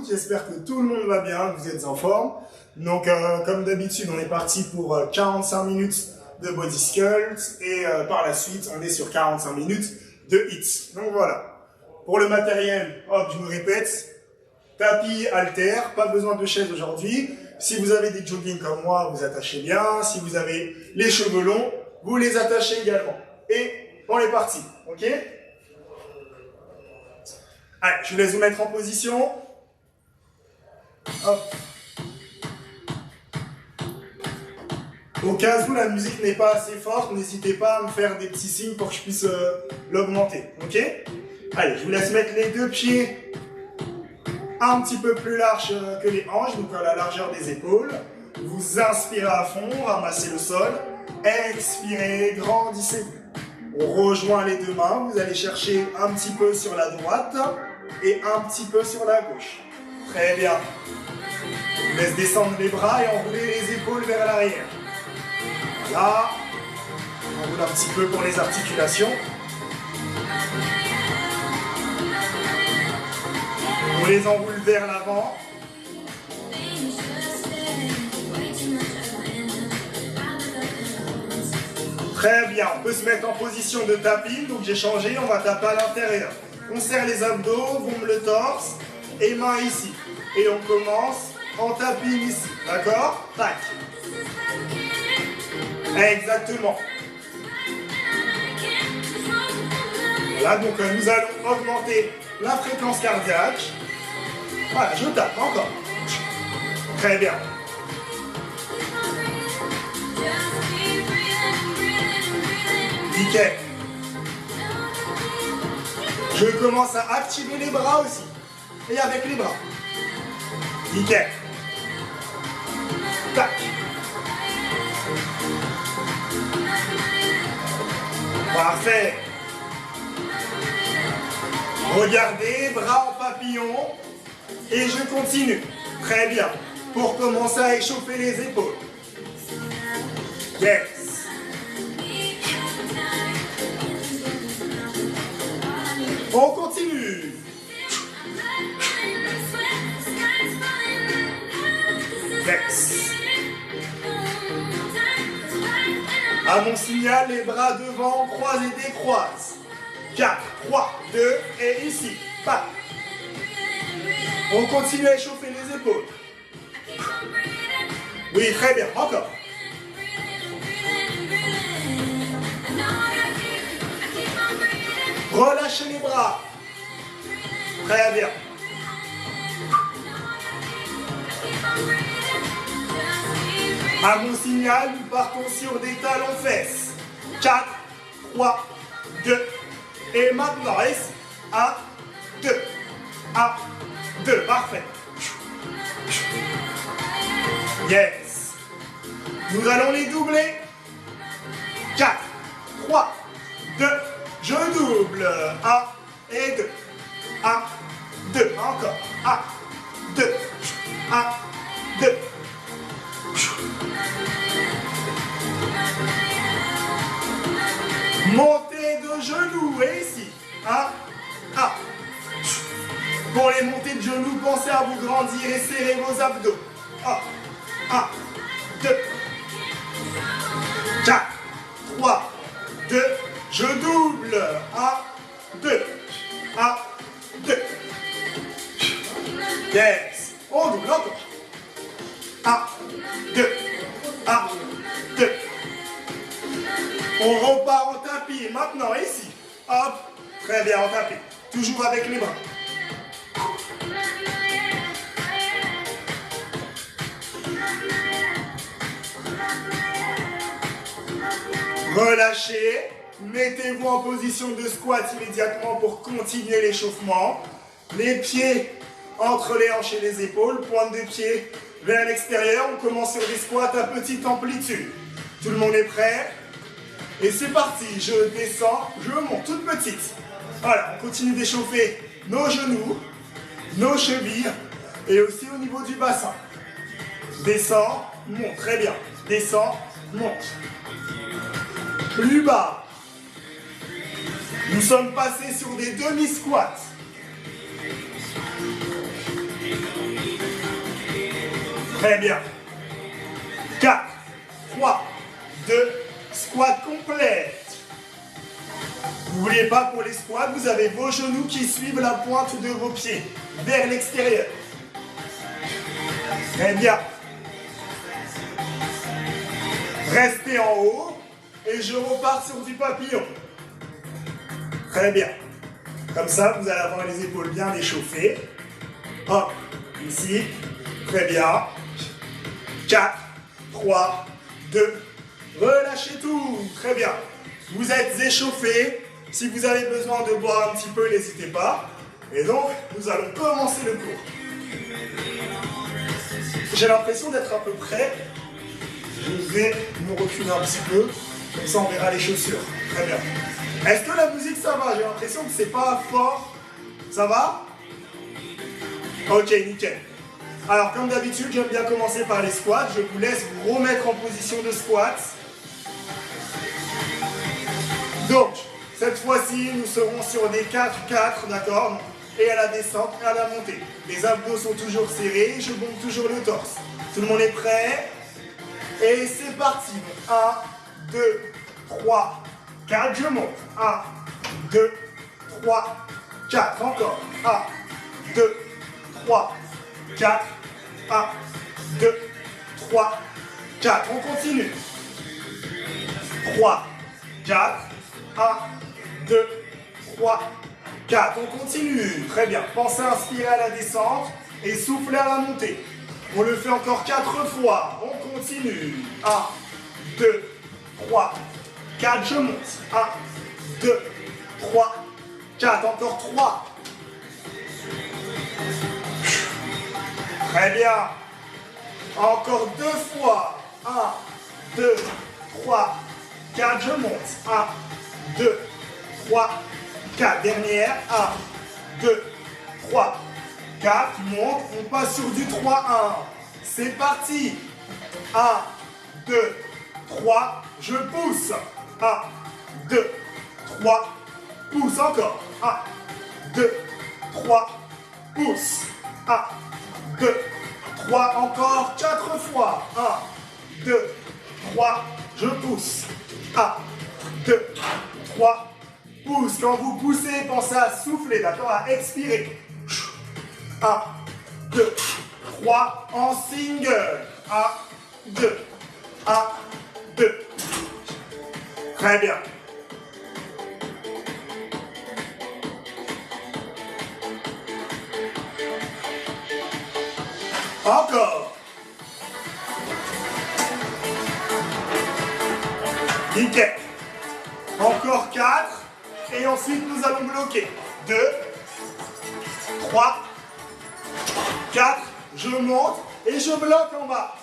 J'espère que tout le monde va bien, que vous êtes en forme. Donc, comme d'habitude, on est parti pour 45 minutes de body sculpt et par la suite, on est sur 45 minutes de hits. Donc voilà. Pour le matériel, hop, je me répète, tapis, haltère, pas besoin de chaise aujourd'hui. Si vous avez des joggings comme moi, vous attachez bien. Si vous avez les cheveux longs, vous les attachez également. Et on est parti, ok? Allez, je vous laisse vous mettre en position. Hop. Au cas où la musique n'est pas assez forte, n'hésitez pas à me faire des petits signes pour que je puisse l'augmenter, ok? Allez, je vous laisse mettre les deux pieds un petit peu plus larges que les hanches, donc à la largeur des épaules. Vous inspirez à fond, ramassez le sol. Expirez, grandissez-vous. On rejoint les deux mains, vous allez chercher un petit peu sur la droite et un petit peu sur la gauche. Très bien. Je vous laisse descendre les bras et enrouler les épaules vers l'arrière. Voilà. On roule un petit peu pour les articulations. On les enroule vers l'avant. Très bien, on peut se mettre en position de tapis, donc j'ai changé, on va taper à l'intérieur. On serre les abdos, bombe le torse, et main ici. Et on commence en tapis ici, d'accord? Tac. Exactement. Voilà, donc nous allons augmenter la fréquence cardiaque. Voilà, je tape encore. Très bien. Nickel. Je commence à activer les bras aussi. Et avec les bras. Nickel. Tac. Parfait. Regardez, bras en papillon. Et je continue. Très bien. Pour commencer à échauffer les épaules. Yes. On continue. Yes. À mon signal, les bras devant, croise et décroise. 4, 3, 2, et ici. Pas. On continue à échauffer les épaules. Oui, très bien. Encore. Relâchez les bras. Très bien. À mon signal, nous partons sur des talons fesses. 4, 3, 2. Et maintenant, 1, 2. 1, 2. Parfait. Yes. Nous allons les doubler. 4, 3, 2. Je double. 1 et 2. 1, 2. Encore. 1, 2. 1, 2. Montée de genoux. Et ici. 1, 1. Pour les montées de genoux, pensez à vous grandir et serrer vos abdos. 1, 2. 4, 3, 2. Je double. 1, 2. 1, 2. Yes. On double encore. 1, 2. 1, 2. On repart en tapis. Maintenant, ici. Hop. Très bien, en tapis. Toujours avec les bras. Relâchez. Mettez-vous en position de squat immédiatement pour continuer l'échauffement. Les pieds entre les hanches et les épaules, pointe de pied vers l'extérieur. On commence sur des squats à petite amplitude. Tout le monde est prêt? Et c'est parti. Je descends, je monte, toute petite. Voilà, on continue d'échauffer nos genoux, nos chevilles et aussi au niveau du bassin. Descends, monte, très bien. Descends, monte. Plus bas. Nous sommes passés sur des demi-squats. Très bien. 4, 3, 2, squat complète. N'oubliez pas, pour les squats, vous avez vos genoux qui suivent la pointe de vos pieds vers l'extérieur. Très bien. Restez en haut et je repars sur du papillon. Très bien. Comme ça, vous allez avoir les épaules bien échauffées. Hop, ici. Très bien. 4, 3, 2, relâchez tout. Très bien. Vous êtes échauffés. Si vous avez besoin de boire un petit peu, n'hésitez pas. Et donc, nous allons commencer le cours. J'ai l'impression d'être à peu prêt. Je vais me reculer un petit peu. Comme ça, on verra les chaussures. Très bien. Est-ce que la musique, ça va? J'ai l'impression que c'est pas fort. Ça va? Ok, nickel. Alors, comme d'habitude, j'aime bien commencer par les squats. Je vous laisse vous remettre en position de squat. Donc, cette fois-ci, nous serons sur des 4-4, d'accord? Et à la descente et à la montée. Les abdos sont toujours serrés, je bombe toujours le torse. Tout le monde est prêt? Et c'est parti. 1, 2, 3, 4, je monte. 1, 2, 3, 4. Encore. 1, 2, 3, 4. 1, 2, 3, 4. On continue. 3, 4. 1, 2, 3, 4. On continue. Très bien. Pensez à inspirer à la descente et souffler à la montée. On le fait encore 4 fois. On continue. 1, 2, 3, 4. Je monte. 1, 2, 3, 4. Encore 3. Très bien. Encore 2 fois. 1, 2, 3, 4. Je monte. 1, 2, 3, 4. Dernière. 1, 2, 3, 4. Monte. On passe sur du 3, 1. C'est parti. 1, 2, 3. Je pousse. 1, 2, 3. Pousse encore. 1, 2, 3. Pousse. 1, 2, 3. Encore 4 fois. 1, 2, 3. Je pousse. 1, 2, 3. Pousse. Quand vous poussez, pensez à souffler, d'accord? À expirer. 1, 2, 3. En single. 1, 2, 1, 2. Très bien. Encore. Nickel. Encore 4. Et ensuite, nous allons bloquer. 2, 3, 4. Je monte et je bloque en bas.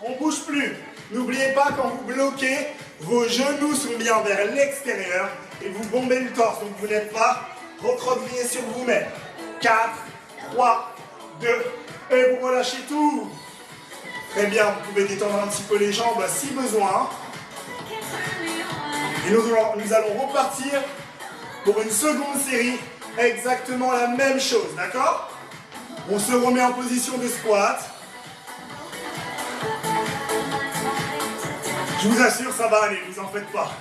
On ne bouge plus. N'oubliez pas, quand vous bloquez, vos genoux sont bien vers l'extérieur et vous bombez le torse. Donc, vous n'êtes pas recroquevillé sur vous-même. 4, 3, 2, et vous relâchez tout. Très bien, vous pouvez détendre un petit peu les jambes si besoin. Et nous allons repartir pour une seconde série, exactement la même chose, d'accord? On se remet en position de squat. Je vous assure, ça va aller, vous en faites pas.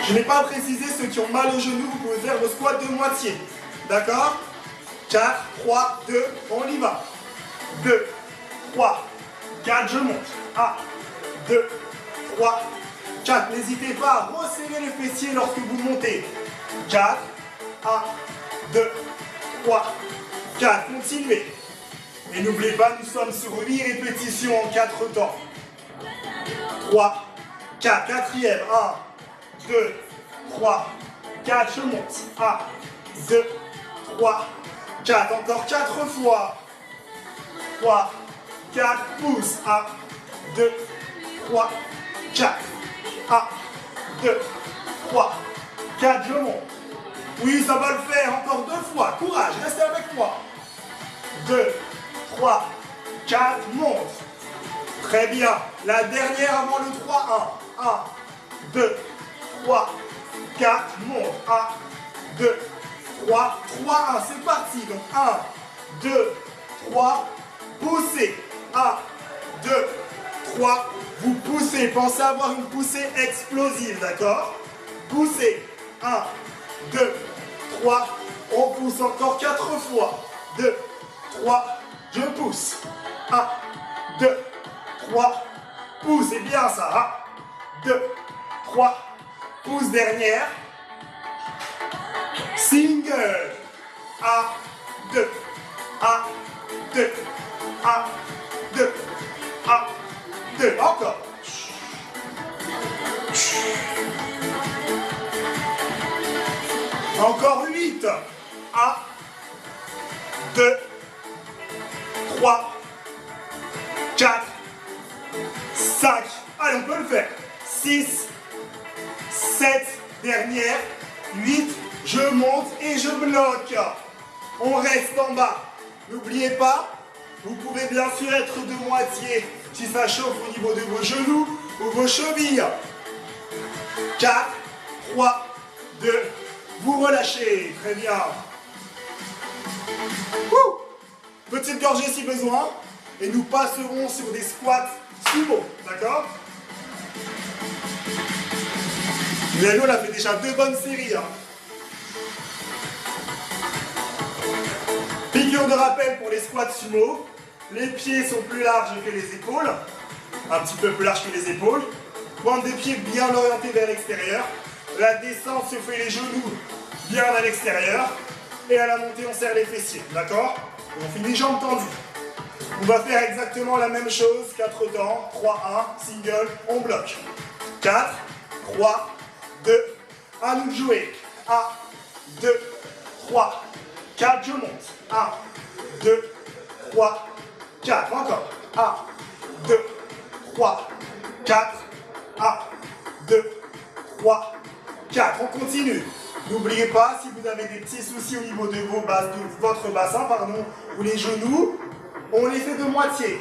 Je n'ai pas précisé, ceux qui ont mal au genou, vous pouvez faire vos squats de moitié, d'accord? 4, 3, 2, on y va. 2, 3, 4, je monte. 1, 2, 3, 4. N'hésitez pas à resserrer les fessiers lorsque vous montez. 4, 1, 2, 3, 4. Continuez. Et n'oubliez pas, nous sommes sur 8 répétitions en 4 temps. 3, 4. Quatrième. 1, 2, 3, 4. Je monte. 1, 2, 3, 4. Encore 4 fois. 3, 4. Pousse. 1, 2, 3, 4. 1, 2, 3, 4. Je monte. Oui, ça va le faire. Encore 2 fois. Courage. Restez avec moi. 2, 3, 4. Monte. Très bien. La dernière avant le 3, 1. 1, 2, 3, 4. Monte. 1, 2, 3, 3, 1. C'est parti. Donc 1, 2, 3. Poussez. 1, 2, 3. Vous poussez. Pensez à avoir une poussée explosive, d'accord? Poussez. 1, 2, 3. On pousse encore 4 fois. 2, 3. Je pousse. 1, 2, 3. Pousse. C'est bien ça. 1, 2, 3. Pousse dernière. Single. 1, 2, 1, 2, 1, 2, 1, 2. Encore. Encore 8. 1, 2, 3, 4, 5. Allez, on peut le faire. 6, 7, dernière. 8, je monte et je bloque. On reste en bas. N'oubliez pas, vous pouvez bien sûr être de moitié si ça chauffe au niveau de vos genoux ou vos chevilles. 4, 3, 2, vous relâchez. Très bien. Petite gorgée si besoin. Et nous passerons sur des squats sumo. D'accord? Léo, on a fait déjà 2 bonnes séries. Piqûre de rappel pour les squats sumo. Les pieds sont plus larges que les épaules. Un petit peu plus large que les épaules. Pointe des pieds bien orientée vers l'extérieur. La descente se fait les genoux bien à l'extérieur. Et à la montée, on serre les fessiers. D'accord? On finit les jambes tendues. On va faire exactement la même chose. 4 temps. 3, 1, single, on bloque. 4, 3, 2, à nous de jouer. 1, 2, 3, 4, je monte. 1, 2, 3, 4. Encore. 1, 2, 3, 4. 1, 2, 3, 4. On continue. N'oubliez pas, si vous avez des petits soucis au niveau de votre bassin, ou les genoux, on les fait de moitié.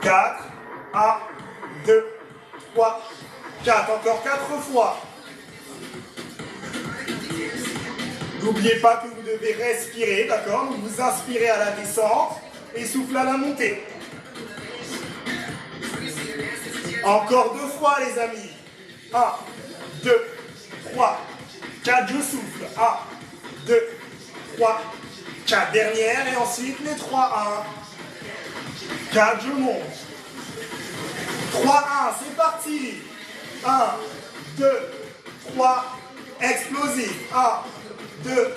4, 1, 2, 3, 4. Encore 4 fois. N'oubliez pas que vous devez respirer, d'accord? Donc vous inspirez à la descente et soufflez à la montée. Encore 2 fois, les amis. 1, 2, 3, 4, je souffle. 1, 2, 3, 4. Dernière et ensuite les 3, 1, 4, je monte. 3, 1, c'est parti. 1, 2, 3, explosif. 1, 2,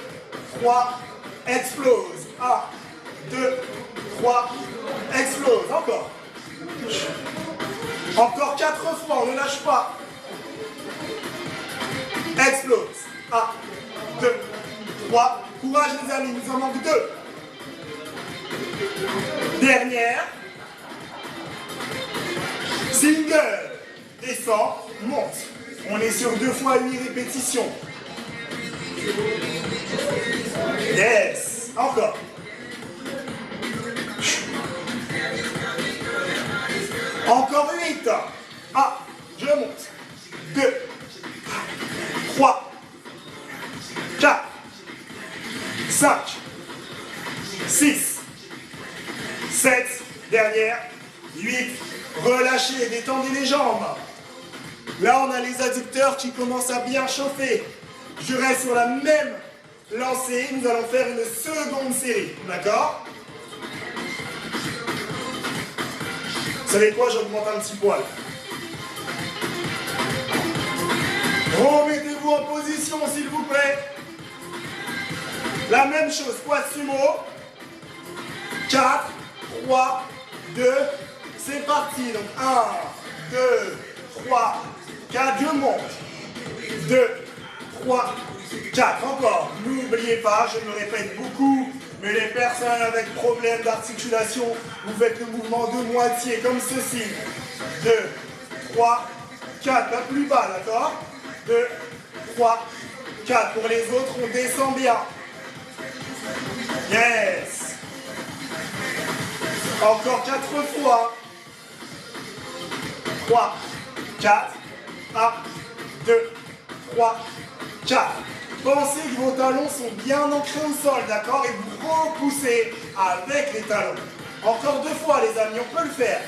3, explose. 1, 2, 3, explose. Encore. Encore 4 fois, on ne lâche pas. Explose. 1, 2, 3. Courage les amis, nous en manque 2. Dernière. Single. Descend, monte. On est sur 2 fois 8 répétitions. Yes. Encore. Encore 8. 1, je monte. 2, 3, 4, 5, 6, 7, dernière, 8. Relâchez, détendez les jambes. Là, on a les adducteurs qui commencent à bien chauffer. Je reste sur la même lancée. Nous allons faire une seconde série. D'accord? Vous savez quoi? J'augmente un petit poil. Remettez-vous en position, s'il vous plaît. La même chose. Squat sumo. 4, 3, 2. C'est parti. Donc 1, 2, 3, 4. Je monte. 2, 3, 4. Encore. N'oubliez pas, je me répète beaucoup, mais les personnes avec problème d'articulation, vous faites le mouvement de moitié comme ceci. 2, 3, 4. Pas plus bas, d'accord? 2, 3, 4. Pour les autres, on descend bien. Yes. Encore 4 fois. 3, 4. 1, 2, 3, 4. Pensez que vos talons sont bien ancrés au sol, d'accord? Et vous trop pousser avec les talons. Encore 2 fois les amis, on peut le faire.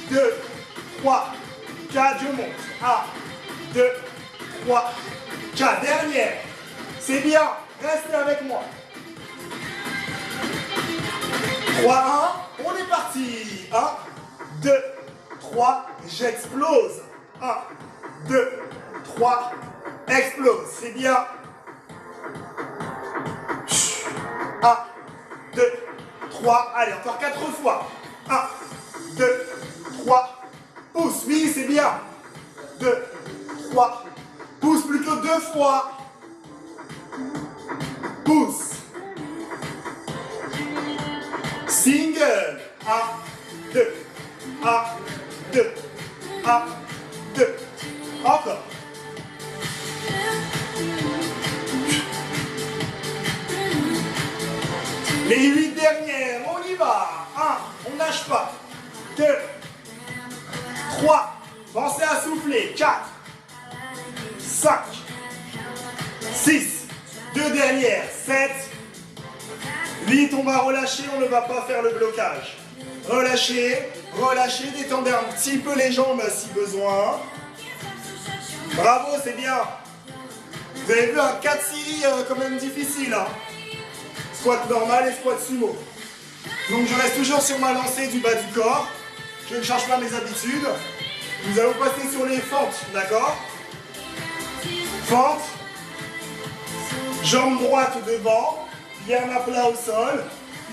2, 3, 4, je monte. 1, 2, 3, 4. Dernière. C'est bien, restez avec moi. 3, 1, on est parti. 1, 2, 3, j'explose. 1, 2, 3, explose. C'est bien. 1, 2, 3, allez, encore 4 fois. 1, 2, 3, pousse, oui, c'est bien. 2, 3, pousse plutôt 2 fois. Pousse. Single. 1, 2, 1, 2, 1, 2. Encore. Les 8 dernières, on y va. 1, on nage pas. 2, 3, pensez à souffler. 4, 5, 6, 2 dernières. 7, 8, on va relâcher, on ne va pas faire le blocage. Relâchez, relâchez, détendez un petit peu les jambes si besoin. Bravo, c'est bien. Vous avez vu un 4 séries quand même difficile. Hein. Squat normal et squat sumo. Donc je reste toujours sur ma lancée du bas du corps. Je ne change pas mes habitudes. Nous allons passer sur les fentes, d'accord? Fente. Jambe droite devant, bien à plat au sol.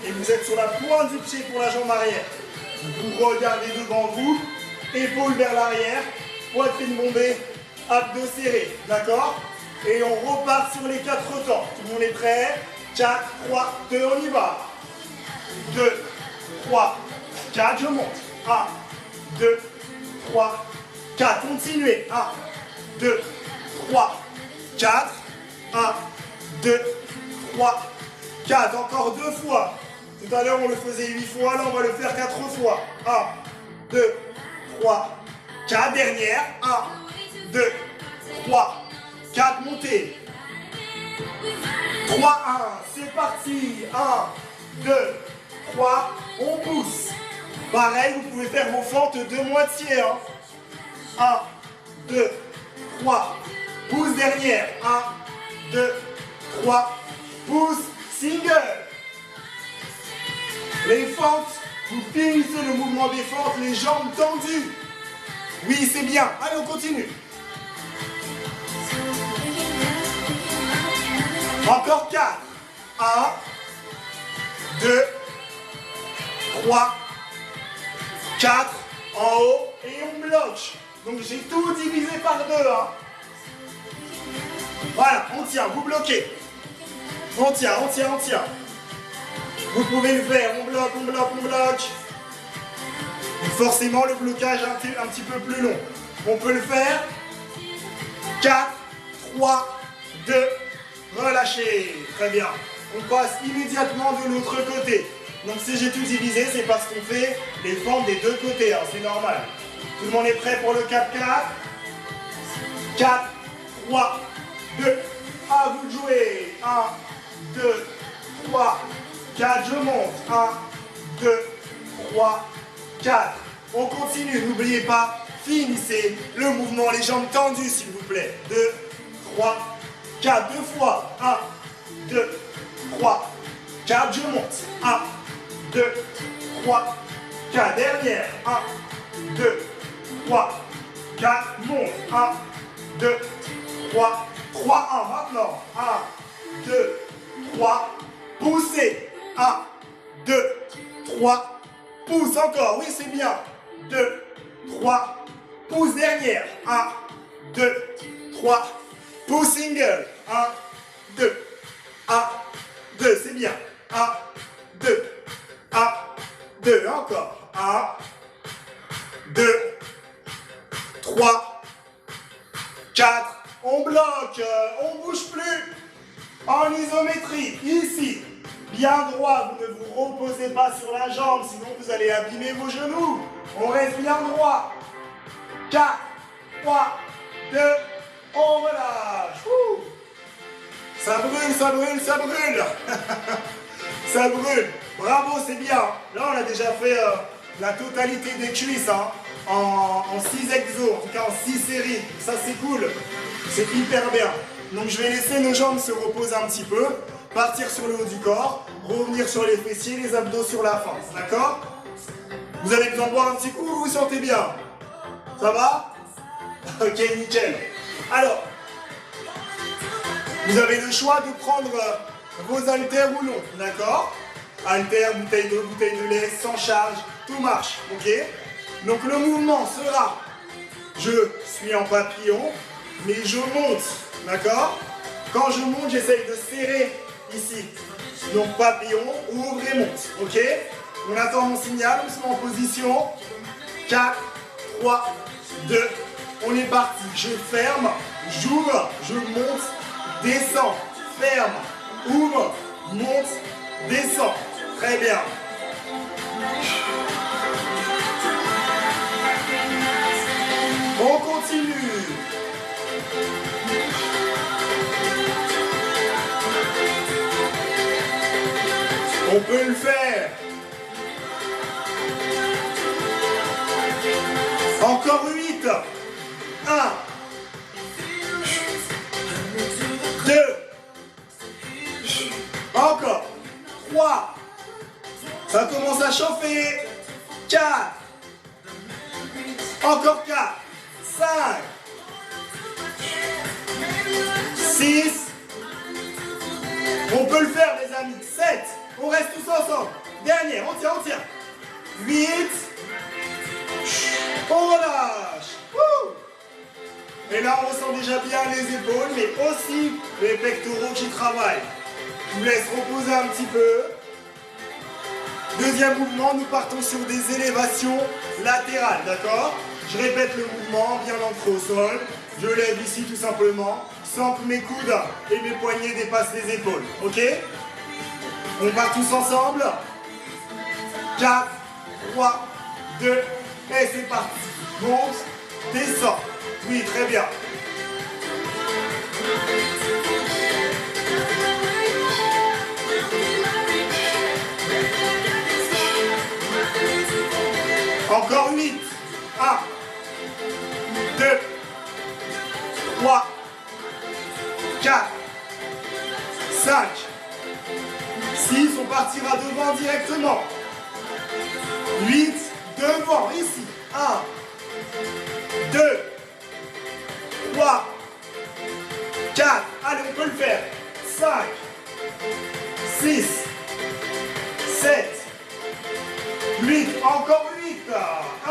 Et vous êtes sur la pointe du pied pour la jambe arrière. Vous regardez devant vous, épaules vers l'arrière, poitrine bombée, abdos serrés, d'accord? Et on repart sur les 4 temps. Tout le monde est prêt? 4, 3, 2, on y va. 2, 3, 4, je monte. 1, 2, 3, 4, continuez. 1, 2, 3, 4. 1, 2, 3, 4. Encore 2 fois. Tout à l'heure, on le faisait 8 fois. Là, on va le faire 4 fois. 1, 2, 3, 4. Dernière. 1, 2, 3, 4. Montez. 3, 1. C'est parti. 1, 2, 3. On pousse. Pareil, vous pouvez faire vos fentes de moitié. 1, 2, 3. Pousse dernière. 1, 2, 3. Pousse. Single. Les fentes, vous finissez le mouvement des fentes, les jambes tendues. Oui, c'est bien. Allez, on continue. Encore 4. 1, 2, 3, 4. En haut. Et on bloque. Donc, j'ai tout divisé par 2. Hein. Voilà, on tient, vous bloquez. On tient, on tient, on tient. Vous pouvez le faire, on bloque, on bloque, on bloque. Et forcément, le blocage est un petit peu plus long. On peut le faire. 4, 3, 2, relâchez. Très bien. On passe immédiatement de l'autre côté. Donc si j'ai tout divisé, c'est parce qu'on fait les fentes des 2 côtés. Hein, c'est normal. Tout le monde est prêt pour le 4-4. 4, 3, 2, à vous de jouer. 1, 2, 3, 4, je monte. 1, 2, 3, 4. On continue, n'oubliez pas, finissez le mouvement, les jambes tendues s'il vous plaît. 2, 3, 4, 2 fois. 1, 2, 3, 4, je monte. 1, 2, 3, 4. Dernière. 1, 2, 3, 4, monte. 1, 2, 3, 3, 1. Maintenant. 1, 2, 3, poussez. 1, 2, 3, pousse encore. Oui, c'est bien. 2, 3, pousse dernière. 1, 2, 3, pousse single. 1, 2, 1, 2, c'est bien. 1, 2, 1, 2, encore. 1, 2, 3, 4. On bloque, on bouge plus. En isométrie, ici. Bien droit, vous ne vous reposez pas sur la jambe, sinon vous allez abîmer vos genoux. On reste bien droit. 4, 3, 2, on relâche. Ouh. Ça brûle, ça brûle, ça brûle. Ça brûle. Bravo, c'est bien. Là, on a déjà fait la totalité des cuisses hein, en 6 exos, en tout cas en 6 séries. Ça, c'est cool. C'est hyper bien. Donc, je vais laisser nos jambes se reposer un petit peu, partir sur le haut du corps, revenir sur les fessiers, les abdos sur la fin. D'accord? Vous avez besoin de boire un petit coup, vous vous sentez bien? Ça va? Ok, nickel. Alors, vous avez le choix de prendre vos haltères ou non, d'accord? Haltères, bouteille de lait, sans charge, tout marche, ok? Donc le mouvement sera, je suis en papillon, mais je monte, d'accord? Quand je monte, j'essaye de serrer ici. Donc papillon, ouvre et monte, ok? On attend mon signal, on se met en position. 4, 3, 2, on est parti. Je ferme, j'ouvre, je monte, descends, ferme, ouvre, monte, descends. Très bien. On continue. On peut le faire. Encore 8. 1. 2. Encore. 3. Ça commence à chauffer. 4. Encore 4. 5. 6. On peut le faire les amis. 7. On reste tous ensemble. Dernier, on tient. 8. On relâche. Et là, on ressent déjà bien les épaules, mais aussi les pectoraux qui travaillent. Je vous laisse reposer un petit peu. Deuxième mouvement, nous partons sur des élévations latérales, d'accord? Je répète le mouvement, bien ancré au sol. Je lève ici tout simplement, sans que mes coudes et mes poignets dépassent les épaules, ok? On part tous ensemble. 4, 3, 2, et c'est parti. Monte, descend. Oui, très bien. Encore 8. 1, 2, 3, 4, 5, 6. On partira devant directement. 8, devant, ici. 1, 2, 3, 4. Allez, on peut le faire. 5, 6, 7, 8. Encore 8. 1,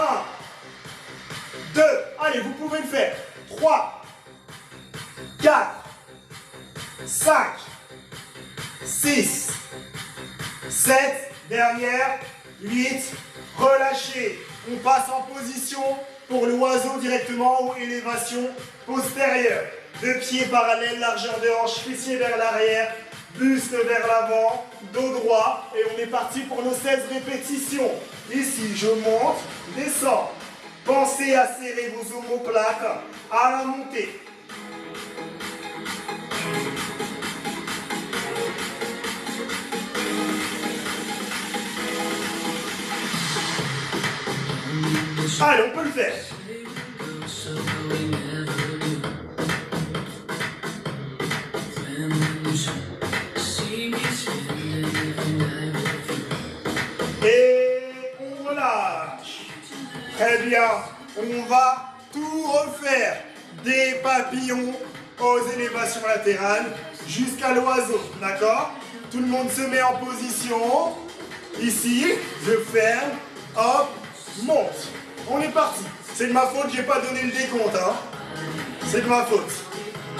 2. Allez, vous pouvez le faire. 3, 4, 5, 6, 7. Dernière. 8. Relâchez. On passe en position pour l'oiseau directement ou élévation postérieure. Deux pieds parallèles, largeur de hanche, fessiers vers l'arrière, buste vers l'avant, dos droit. Et on est parti pour nos 16 répétitions. Ici, je monte, descends. Pensez à serrer vos omoplates à la montée. Allez, on peut le faire. Et on relâche. Très bien. On va tout refaire. Des papillons aux élévations latérales jusqu'à l'oiseau. D'accord? Tout le monde se met en position. Ici, je ferme. Hop, monte. On est parti. C'est de ma faute, j'ai pas donné le décompte. Hein. C'est de ma faute.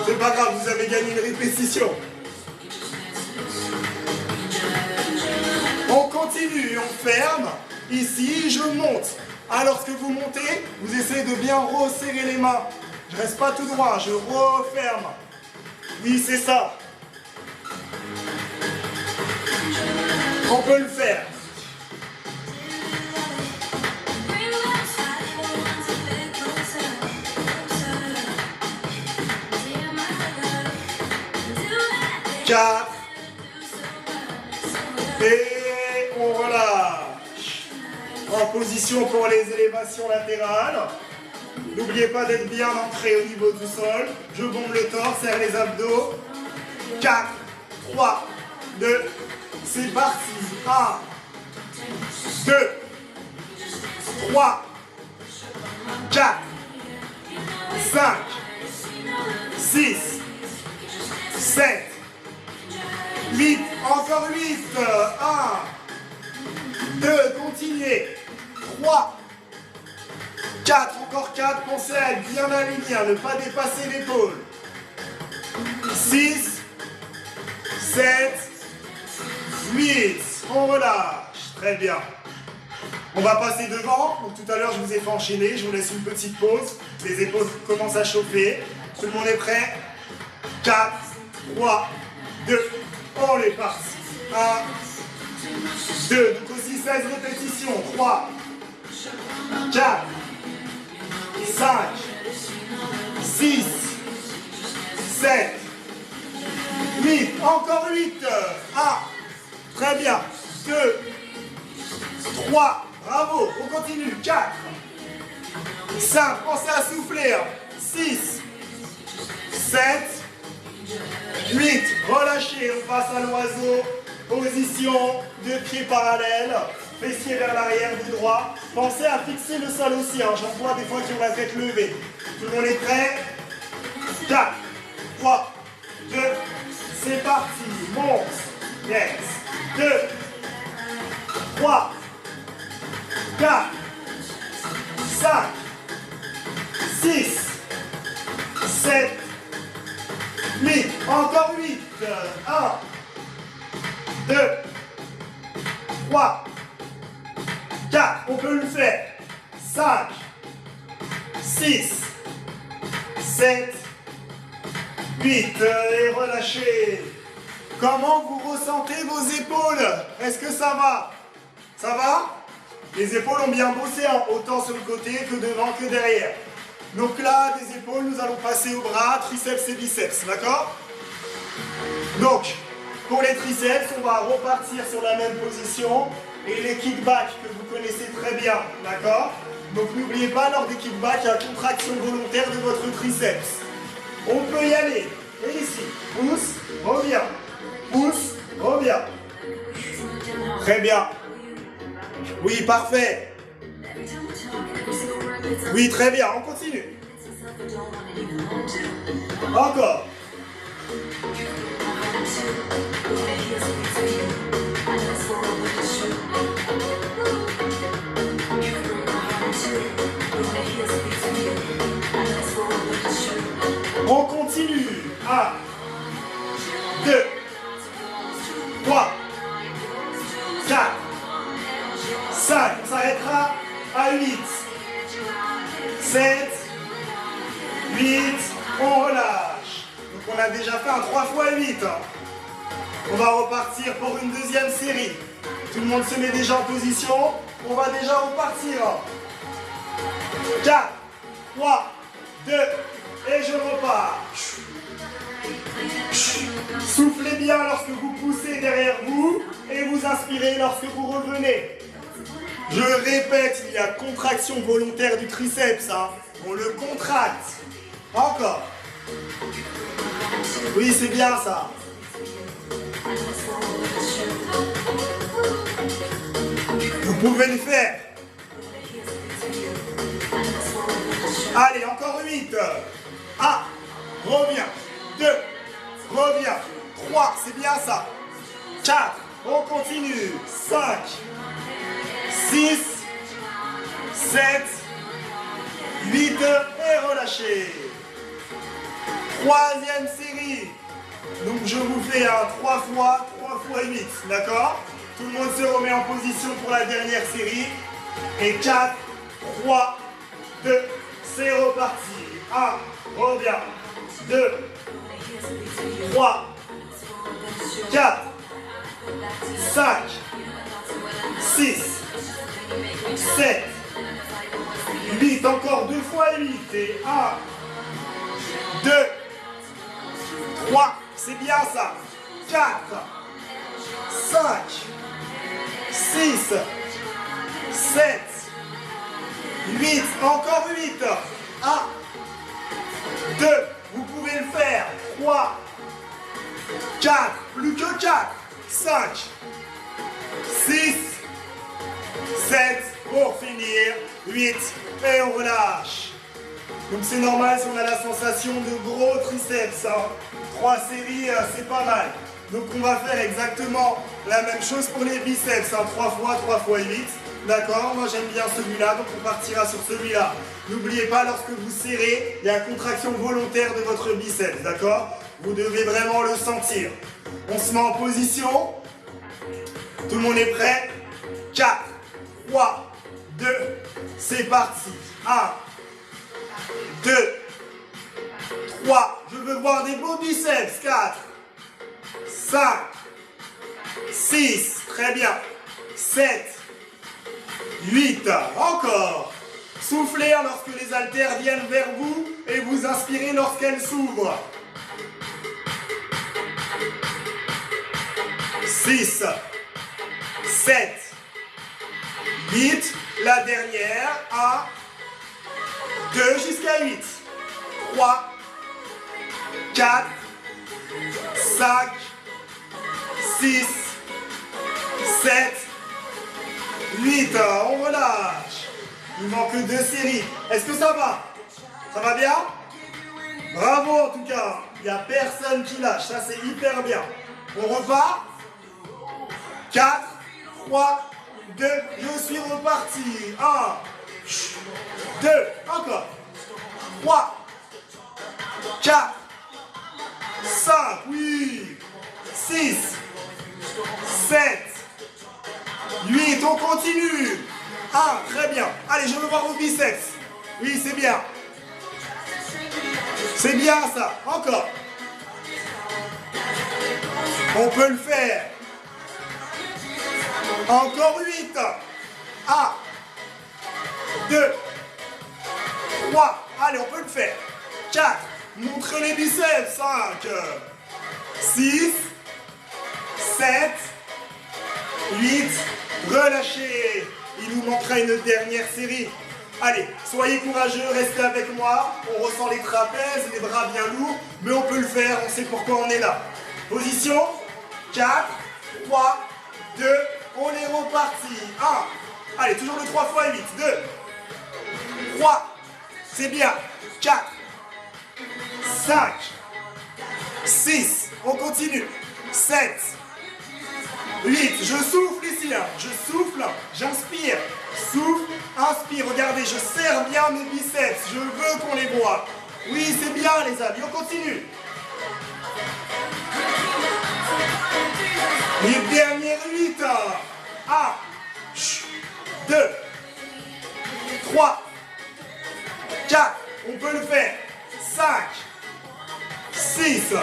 C'est pas grave, vous avez gagné une répétition. On continue, on ferme. Ici, je monte. Alors que vous montez, vous essayez de bien resserrer les mains. Je reste pas tout droit, je referme. Oui, c'est ça. On peut le faire. Quatre. Et en position pour les élévations latérales. N'oubliez pas d'être bien ancré au niveau du sol. Je bombe le torse, serre les abdos. 4, 3, 2, c'est parti. 1, 2, 3, 4, 5, 6, 7, 8, encore 8, 1, 2, continuez, 3, 4, encore 4, pensez à être bien aligné, à ne pas dépasser l'épaule, 6, 7, 8, on relâche, très bien. On va passer devant, donc tout à l'heure je vous ai fait enchaîner, je vous laisse une petite pause, les épaules commencent à chauffer, tout le monde est prêt? 4, 3, 2, on est parti. 1, 2, donc aussi 16 répétitions, 3, 4, 5, 6, 7, 8, encore 8, 1, très bien, 2, 3, bravo, on continue, 4, 5, pensez à souffler, 6, 7, 8, relâchez, on passe à l'oiseau, position, deux pieds parallèles, fessiers vers l'arrière du droit, pensez à fixer le sol aussi, hein. J'en vois des fois qui ont la tête levée, tout le monde est prêt? 4, 3, 2, c'est parti, monte, yes, 2, 3, 4, 5, 6, 7, 8, encore 8, 1, 2, 3, 4, on peut le faire, 5, 6, 7, 8, et relâchez. Comment vous ressentez vos épaules? Est-ce que ça va? Ça va? Les épaules ont bien bossé, hein, autant sur le côté que devant que derrière. Donc là, des épaules, nous allons passer aux bras, triceps et biceps, d'accord? Donc, pour les triceps, on va repartir sur la même position et les kickbacks que vous connaissez très bien, d'accord? Donc n'oubliez pas, lors des kickbacks, la contraction volontaire de votre triceps. On peut y aller. Et ici, pousse, reviens. Pousse, reviens. Très bien. Oui, parfait. Oui, très bien, on continue. Encore. On continue. 1, 2, 3, 4, 5. On s'arrêtera à 8. 7, 8. On relâche. Donc on a déjà fait un 3 x 8. On va repartir pour une deuxième série. Tout le monde se met déjà en position. On va déjà repartir. 4, 3, 2, et je repars. Soufflez bien lorsque vous poussez derrière vous et vous inspirez lorsque vous revenez. Je répète, il y a contraction volontaire du triceps. Hein. On le contracte. Encore. Oui, c'est bien ça. Vous pouvez le faire. Allez, encore 8. 1, reviens. 2, reviens. 3, c'est bien ça. 4, on continue. 5, 6, 7, 8 et relâchez. Troisième série. Donc je vous fais un 3 x 8, d'accord? Tout le monde se remet en position pour la dernière série. Et 4, 3, 2, c'est reparti. 1, reviens. 2, 3, 4, 5, 6, 7, 8, encore 2 x 8. Et 1, 2, 3, c'est bien ça. 4, 5, 6, 7, 8, encore 8. 1, 2, vous pouvez le faire. 3, 4, plus que 4. 5, 6, 7, pour finir. 8, et on relâche. Donc c'est normal si on a la sensation de gros triceps. 3 séries, c'est pas mal. Donc on va faire exactement la même chose pour les biceps. 3 fois 8. D'accord, moi j'aime bien celui-là, donc on partira sur celui-là. N'oubliez pas, lorsque vous serrez, il y a une contraction volontaire de votre biceps, d'accord? Vous devez vraiment le sentir. On se met en position. Tout le monde est prêt? 4, 3, 2, c'est parti. 1, 2, 3, je veux voir des beaux biceps. 4, 5, 6, très bien. 7, 8, encore. Soufflez lorsque les haltères viennent vers vous et vous inspirez lorsqu'elles s'ouvrent. 6, 7, 8, la dernière. 1, 2 jusqu'à 8. 3, 4, 5, 6, 7, 8, on relâche. Il manque 2 séries. Est-ce que ça va? Ça va bien? Bravo en tout cas. Il n'y a personne qui lâche. Ça c'est hyper bien. On repart. 4, 3, 2, je suis reparti. 1, 2, encore. 3, 4, 5, oui. 6, 7, 8, on continue. 1, très bien. Allez, je veux voir vos biceps. Oui, c'est bien. C'est bien ça. Encore. On peut le faire. Encore 8. 1, 2, 3. Allez, on peut le faire. 4. Montre les biceps. 5, 6, 7, 8. Relâchez. Il nous manquera une dernière série. Allez, soyez courageux, restez avec moi. On ressent les trapèzes, les bras bien lourds, mais on peut le faire, on sait pourquoi on est là. Position. 4, 3, 2, on est reparti. 1. Allez, toujours le 3 fois 8. 2, 3. C'est bien. 4, 5, 6. On continue. 7, 8. Je souffle ici. Je souffle. J'inspire. Souffle. Inspire. Regardez, je serre bien mes biceps. Je veux qu'on les voit. Oui, c'est bien les amis. On continue. Les dernières 8. 1, 2, 3, 4. On peut le faire. 5, 6,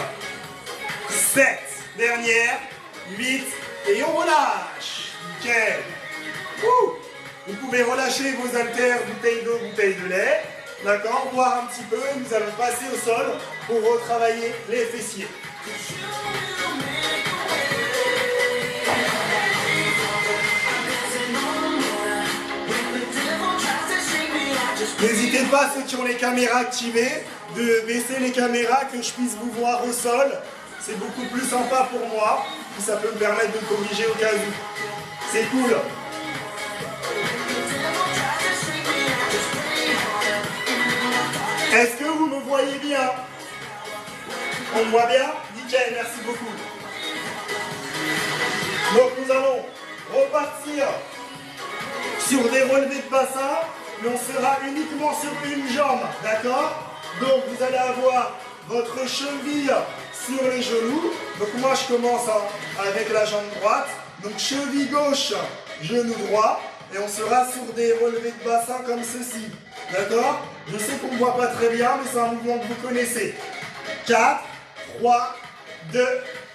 7. Dernière. 8. Et on relâche. Nickel. Vous pouvez relâcher vos haltères, bouteille d'eau, bouteille de lait. D'accord? Boire un petit peu. Nous allons passer au sol pour retravailler les fessiers. N'hésitez pas, ceux qui ont les caméras activées, de baisser les caméras, que je puisse vous voir au sol. C'est beaucoup plus sympa pour moi. Et ça peut me permettre de corriger au cas où. C'est cool. Est-ce que vous me voyez bien? On me voit bien? Nickel, merci beaucoup. Donc nous allons repartir sur des relevés de bassin, mais on sera uniquement sur une jambe, d'accord? Donc vous allez avoir votre cheville sur les genoux. Donc moi je commence avec la jambe droite. Donc cheville gauche, genou droit. Et on sera sur des relevés de bassin comme ceci. D'accord? Je sais qu'on ne voit pas très bien, mais c'est un mouvement que vous connaissez. 4, 3, 2,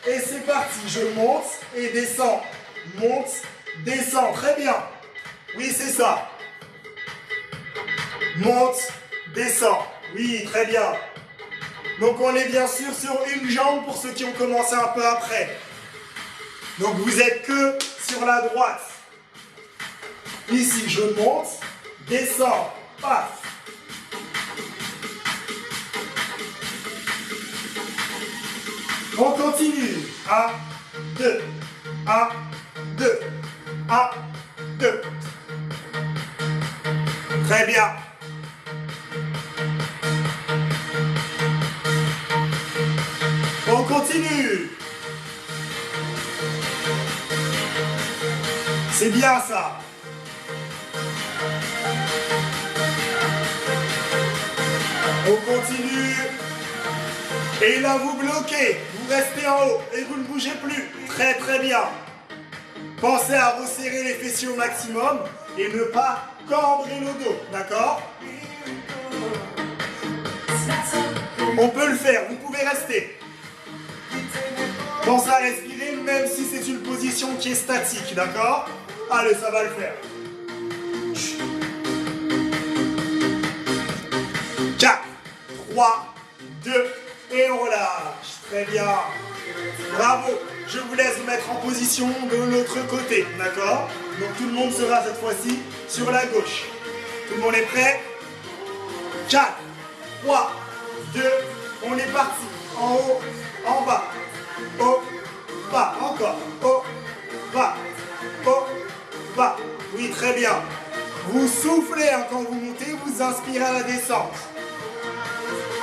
et c'est parti. Je monte et descends. Monte, descends. Très bien. Oui, c'est ça. Monte, descends. Oui, très bien. Donc on est bien sûr sur une jambe pour ceux qui ont commencé un peu après. Donc vous êtes que sur la droite. Ici, je monte, descends, Paf. On continue. 1, 2, 1, 2, 1, 2. Très bien. On continue. C'est bien ça. On continue. Et là, vous bloquez. Vous restez en haut et vous ne bougez plus. Très très bien. Pensez à resserrer les fessiers au maximum et ne pas cambrer le dos. D'accord? On peut le faire. Vous pouvez rester. Pensez à respirer même si c'est une position qui est statique. D'accord? Allez, ça va le faire. 4, 3, 2, et on relâche. Très bien. Bravo. Je vous laisse vous mettre en position de l'autre côté. D'accord? Donc tout le monde sera cette fois-ci sur la gauche. Tout le monde est prêt? 4, 3, 2, on est parti. En haut, en bas. Haut, bas. Encore. Haut, bas. Haut, bas. Oui, très bien. Vous soufflez hein, quand vous montez, vous inspirez à la descente.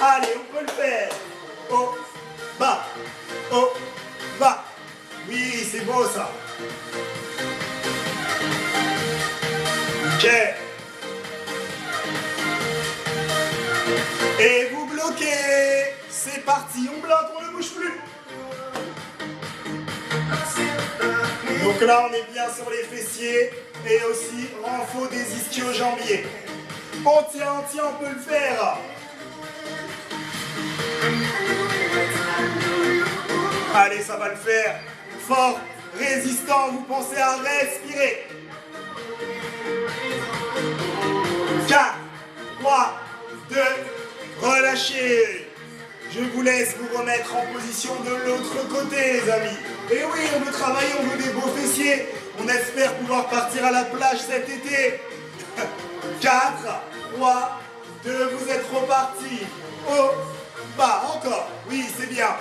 Allez, on peut le faire. Haut, bas, haut, bas. Oui, c'est beau ça. Ok. Et vous bloquez. C'est parti, on bloque, on ne bouge plus. Donc là, on est bien sur les fessiers et aussi renfort des ischio-jambiers. On tient, on peut le faire. Allez, ça va le faire. Fort, résistant, vous pensez à respirer. 4, 3, 2, relâchez. Je vous laisse vous remettre en position de l'autre côté, les amis. Et oui, on veut travailler, on veut des beaux fessiers. On espère pouvoir partir à la plage cet été. 4, 3, 2, vous êtes repartis. Haut, bas, encore. Oui, c'est bien.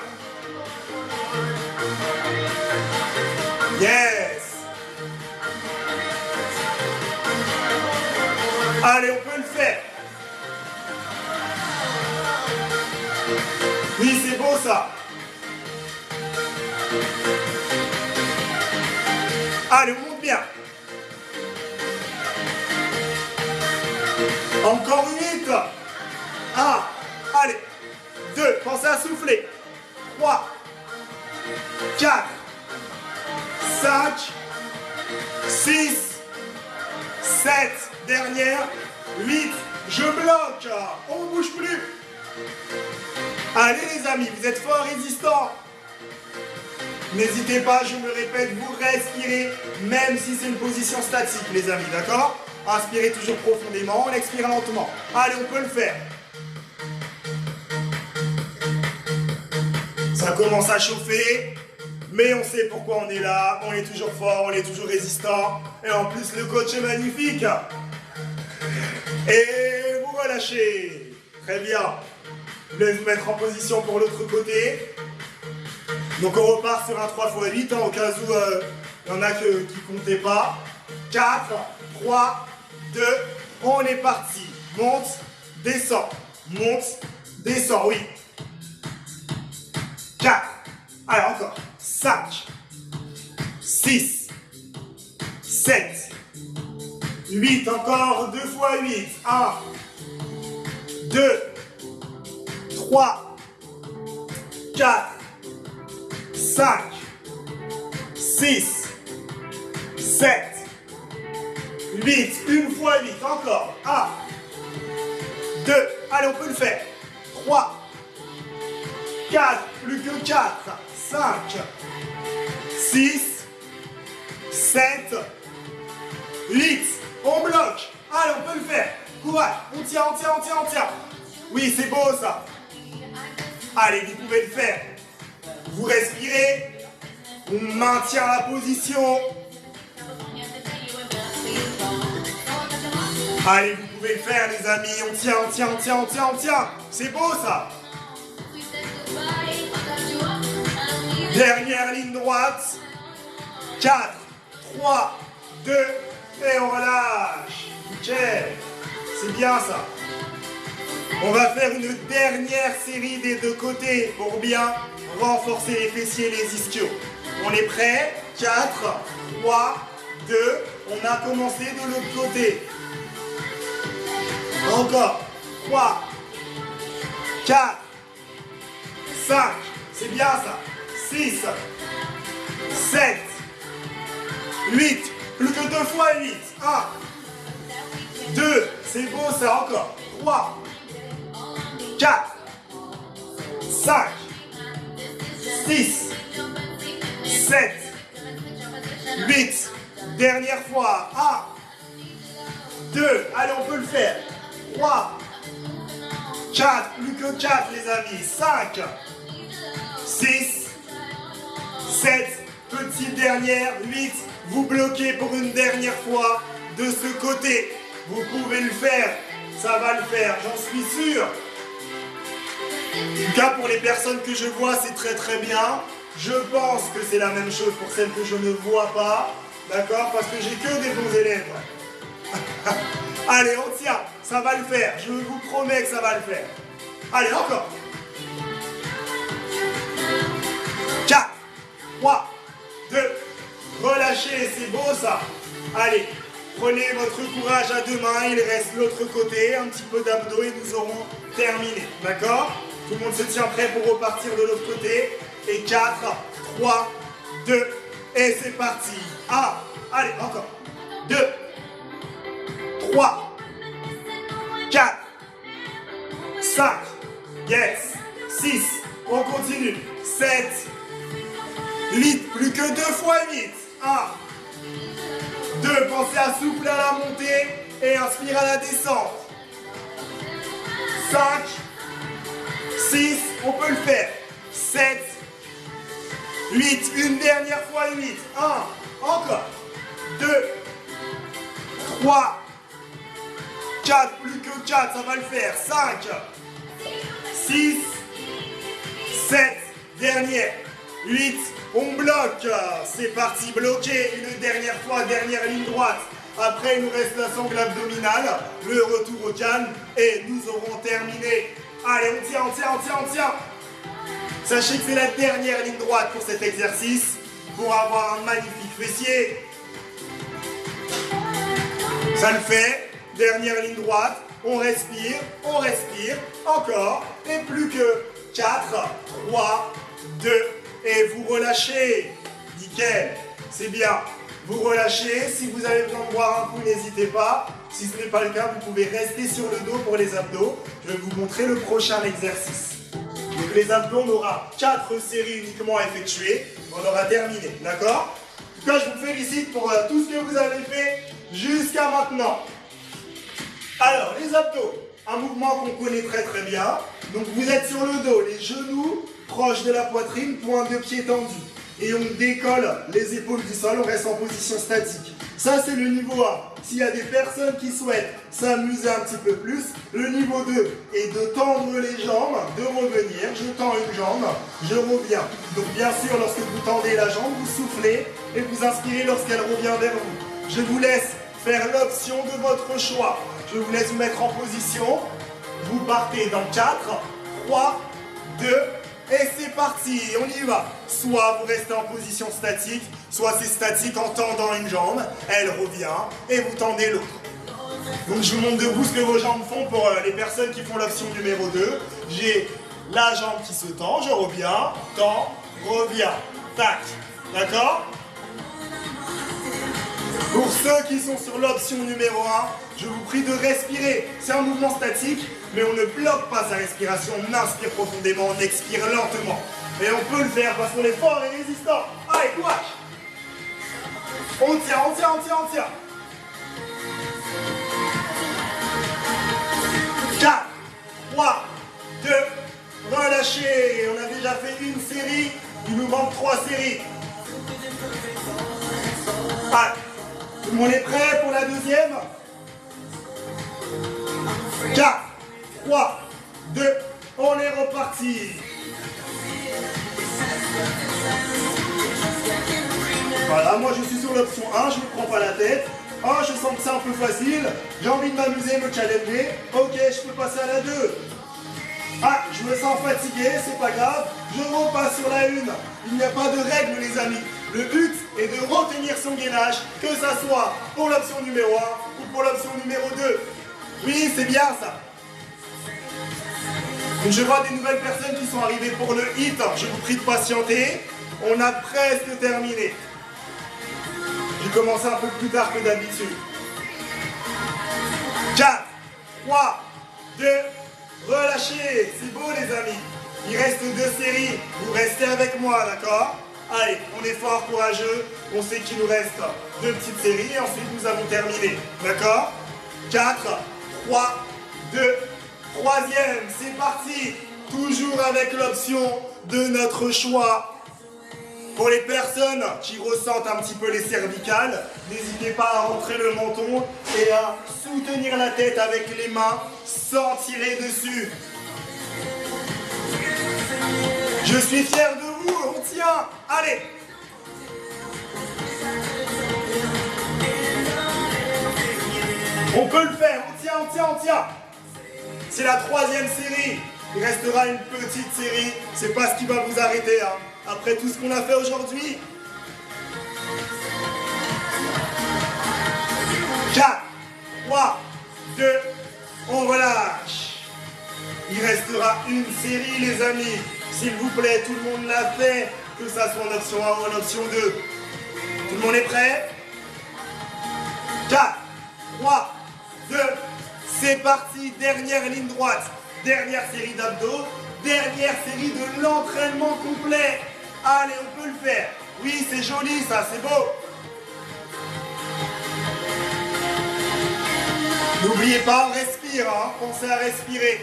Yes. Allez, on peut le faire. Oui, c'est beau ça. Allez, on monte bien. Encore 8. 1. Allez. 2. Pensez à souffler. 3. 4. 5. 6. 7. Dernière. 8. Je bloque. On ne bouge plus. Allez les amis, vous êtes forts, résistants. N'hésitez pas, je me répète, vous respirez, même si c'est une position statique, les amis, d'accord? Inspirez toujours profondément, on expire lentement. Allez, on peut le faire. Ça commence à chauffer, mais on sait pourquoi on est là, on est toujours fort, on est toujours résistant. Et en plus, le coach est magnifique. Et vous relâchez. Très bien. Je vais vous mettre en position pour l'autre côté. Donc on repart sur un 3x8 au cas où il y en a qui ne comptaient pas. 4, 3, 2, on est parti. Monte, descend. Monte, descend, oui. 4, allez encore. 5, 6, 7, 8, encore 2 fois 8. 1, 2, 3, 4, 5, 6, 7, 8, une fois 8, encore. 1, 2, allez, on peut le faire. 3, 4, plus que 4, 5, 6, 7, 8, on bloque. Allez, on peut le faire. Courage, on tient, on tient, on tient, on tient. Oui, c'est beau ça. Allez, vous pouvez le faire. Vous respirez. On maintient la position. Allez, vous pouvez le faire, les amis. On tient, on tient, on tient, on tient, on tient. C'est beau, ça. Dernière ligne droite. 4, 3, 2, et on relâche. Nickel. C'est bien, ça. On va faire une dernière série des deux côtés pour bien renforcer les fessiers et les ischios. On est prêt? 4, 3, 2, on a commencé de l'autre côté. Encore. 3, 4, 5, c'est bien ça. 6, 7, 8, plus que 2 fois 8. 1, 2, c'est beau ça, encore. 3, 4, 5, 6, 7, 8, dernière fois. 1, 2, allez, on peut le faire. 3, 4, plus que 4 les amis. 5, 6, 7, petite dernière. 8, vous bloquez pour une dernière fois de ce côté. Vous pouvez le faire, ça va le faire, j'en suis sûr. En tout cas, pour les personnes que je vois, c'est très très bien. Je pense que c'est la même chose pour celles que je ne vois pas. D'accord? Parce que j'ai que des bons élèves. Allez, on tient, ça va le faire. Je vous promets que ça va le faire. Allez, encore. 4, 3, 2, relâchez, c'est beau ça. Allez, prenez votre courage à 2 mains, il reste l'autre côté, un petit peu d'abdos et nous aurons terminé. D'accord? Tout le monde se tient prêt pour repartir de l'autre côté. Et 4, 3, 2, et c'est parti. 1, allez, encore. 2, 3, 4, 5, yes, 6, on continue. 7, 8, plus que 2 fois 8. 1, 2, pensez à souffler à la montée et inspire à la descente. 5, 6, on peut le faire. 7, 8, une dernière fois 8. 1, encore. 2, 3, 4, plus que 4, ça va le faire. 5, 6, 7, dernière. 8, on bloque. C'est parti, bloqué. Une dernière fois, dernière ligne droite. Après, il nous reste la sangle abdominale, le retour au calme et nous aurons terminé. Allez, on tient, on tient, on tient, on tient. Sachez que c'est la dernière ligne droite pour cet exercice pour avoir un magnifique fessier. Ça le fait. Dernière ligne droite. On respire, encore. Et plus que 4, 3, 2, et vous relâchez. Nickel, c'est bien. Vous relâchez. Si vous avez besoin de boire un coup, n'hésitez pas. Si ce n'est pas le cas, vous pouvez rester sur le dos pour les abdos. Je vais vous montrer le prochain exercice. Donc les abdos, on aura 4 séries uniquement à effectuer. On aura terminé, d'accord? En tout cas, je vous félicite pour tout ce que vous avez fait jusqu'à maintenant. Alors, les abdos, un mouvement qu'on connaît très très bien. Donc vous êtes sur le dos, les genoux proches de la poitrine, pointe de pied tendu. Et on décolle les épaules du sol, on reste en position statique. Ça, c'est le niveau 1. S'il y a des personnes qui souhaitent s'amuser un petit peu plus, le niveau 2 est de tendre les jambes, de revenir. Je tends une jambe, je reviens. Donc bien sûr, lorsque vous tendez la jambe, vous soufflez et vous inspirez lorsqu'elle revient vers vous. Je vous laisse faire l'option de votre choix. Je vous laisse vous mettre en position. Vous partez dans 4, 3, 2, et c'est parti, on y va. Soit vous restez en position statique, soit c'est statique en tendant une jambe, elle revient, et vous tendez l'autre. Donc je vous montre debout ce que vos jambes font pour les personnes qui font l'option numéro 2. J'ai la jambe qui se tend, je reviens, tends, reviens, tac, d'accord? Pour ceux qui sont sur l'option numéro 1, je vous prie de respirer. C'est un mouvement statique, mais on ne bloque pas sa respiration. On inspire profondément, on expire lentement. Et on peut le faire parce qu'on est fort et résistant. Allez, courage! On tient, on tient, on tient, on tient. 4, 3, 2, relâchez. On a déjà fait une série, il nous manque 3 séries. Allez. Tout le monde est prêt pour la deuxième? 4, 3, 2, on est reparti. Voilà, moi je suis sur l'option 1, je ne me prends pas la tête. Oh, je sens que c'est un peu facile, j'ai envie de m'amuser, me challenger. Ok, je peux passer à la 2. Ah, je me sens fatigué, c'est pas grave, je repasse sur la 1. Il n'y a pas de règle les amis. Le but est de retenir son gainage, que ça soit pour l'option numéro 1 ou pour l'option numéro 2. Oui, c'est bien ça. Donc je vois des nouvelles personnes qui sont arrivées pour le hit. Je vous prie de patienter. On a presque terminé. J'ai commencé un peu plus tard que d'habitude. 4, 3, 2, relâchez. C'est beau les amis. Il reste 2 séries. Vous restez avec moi, d'accord? Allez, on est fort, courageux. On sait qu'il nous reste 2 petites séries et ensuite nous avons terminé. D'accord? 4, 3, 2, troisième, c'est parti. Toujours avec l'option de notre choix. Pour les personnes qui ressentent un petit peu les cervicales, n'hésitez pas à rentrer le menton et à soutenir la tête avec les mains sans tirer dessus. Je suis fier de vous, on tient. Allez. On peut le faire, on tient, on tient, on tient. C'est la 3e série. Il restera une petite série. C'est pas ce qui va vous arrêter, hein. Après tout ce qu'on a fait aujourd'hui. 4, 3, 2, on relâche. Il restera une série, les amis. S'il vous plaît, tout le monde l'a fait. Que ça soit en option 1 ou en option 2. Tout le monde est prêt? 4, 3, 2, c'est parti. Dernière ligne droite. Dernière série d'abdos. Dernière série de l'entraînement complet. Allez, on peut le faire. Oui, c'est joli ça, c'est beau. N'oubliez pas, on respire, hein. Pensez à respirer.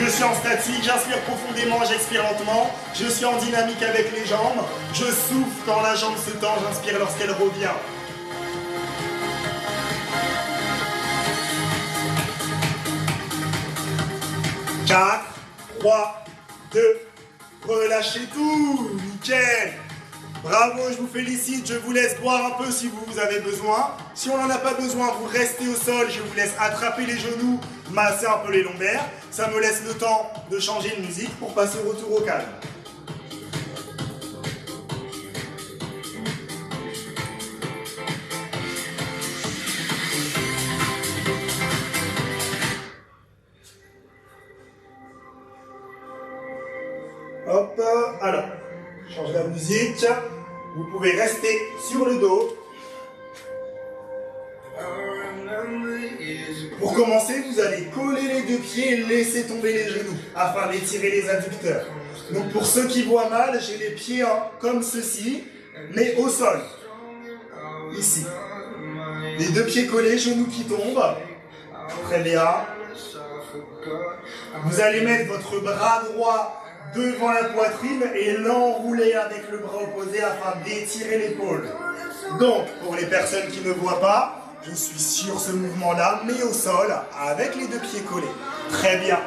Je suis en statique, j'inspire profondément, j'expire lentement. Je suis en dynamique avec les jambes. Je souffle quand la jambe se tend, j'inspire lorsqu'elle revient. « 4, 3, 2, relâchez tout, nickel. Bravo, je vous félicite, je vous laisse boire un peu si vous avez besoin. Si on n'en a pas besoin, vous restez au sol, je vous laisse attraper les genoux, masser un peu les lombaires. Ça me laisse le temps de changer de musique pour passer au retour au calme. Hop, alors, change la musique. Vous pouvez rester sur le dos. Pour commencer, vous allez coller les 2 pieds et laisser tomber les genoux afin d'étirer les adducteurs. Donc pour ceux qui voient mal, j'ai les pieds comme ceci, mais au sol. Ici. Les 2 pieds collés, genoux qui tombent. Très bien. Vous allez mettre votre bras droit devant la poitrine et l'enrouler avec le bras opposé afin d'étirer l'épaule. Donc, pour les personnes qui ne voient pas, je suis sur ce mouvement-là, mais au sol, avec les 2 pieds collés. Très bien.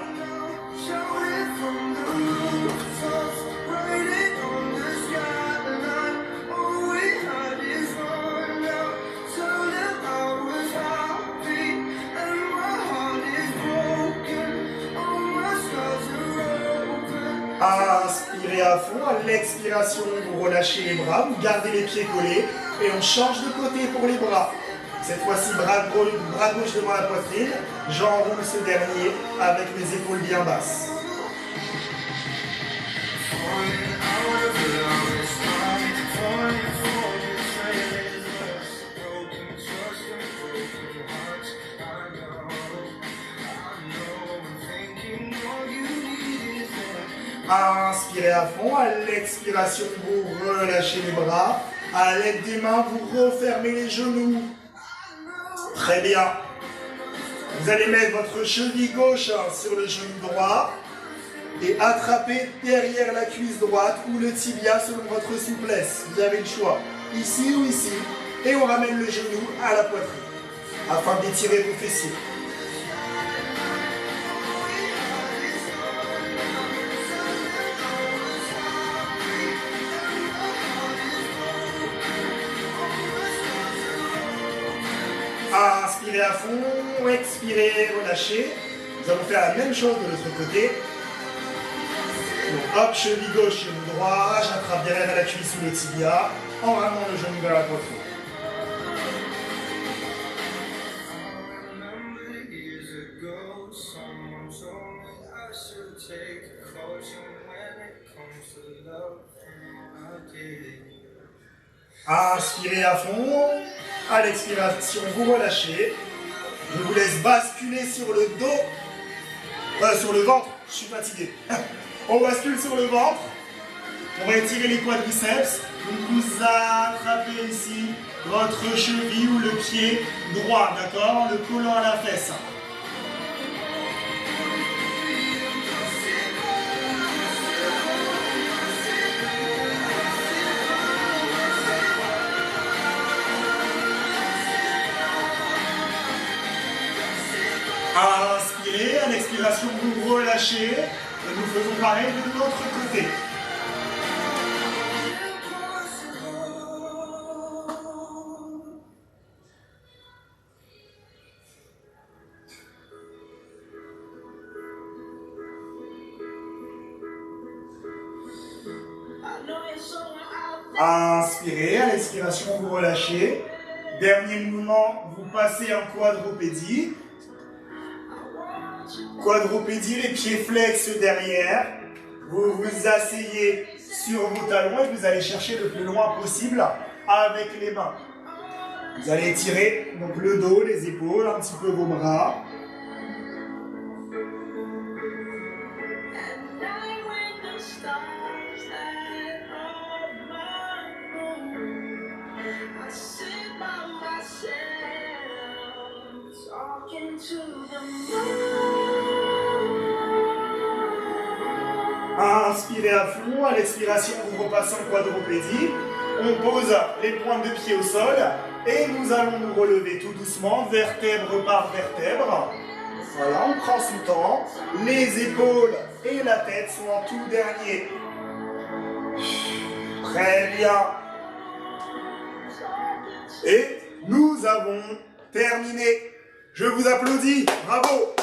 Inspirez à fond, à l'expiration, vous relâchez les bras, vous gardez les pieds collés et on change de côté pour les bras. Cette fois-ci, bras gauche devant la poitrine, j'enroule ce dernier avec les épaules bien basses. Inspirez à fond, à l'expiration, vous relâchez les bras. À l'aide des mains, vous refermez les genoux. Très bien. Vous allez mettre votre cheville gauche sur le genou droit et attraper derrière la cuisse droite ou le tibia selon votre souplesse. Vous avez le choix, ici ou ici. Et on ramène le genou à la poitrine afin d'étirer vos fessiers. Inspirez à fond, expirez, relâchez. Nous allons faire la même chose de l'autre côté. Donc hop, cheville gauche, genou droit, j'attrape derrière la cuisse ou le tibia, en ramenant le genou vers la poitrine. Inspirez à fond, à l'expiration vous relâchez. Je vous laisse basculer sur le dos, sur le ventre, je suis fatigué. On bascule sur le ventre, on va étirer les quadriceps, vous attrapez ici votre cheville ou le pied droit, d'accord, le collant à la fesse. Inspirez, à l'expiration vous relâchez et nous faisons pareil de l'autre côté. Inspirez, à l'expiration vous relâchez. Dernier mouvement, vous passez en quadrupédie. Quadrupédie, les pieds flex derrière. Vous vous asseyez sur vos talons et vous allez chercher le plus loin possible avec les mains. Vous allez étirer donc le dos, les épaules, un petit peu vos bras. Inspirez à fond, à l'expiration vous repassez en quadrupédie. On pose les pointes de pied au sol et nous allons nous relever tout doucement, vertèbre par vertèbre. Voilà, on prend son temps. Les épaules et la tête sont en tout dernier. Très bien. Et nous avons terminé. Je vous applaudis. Bravo.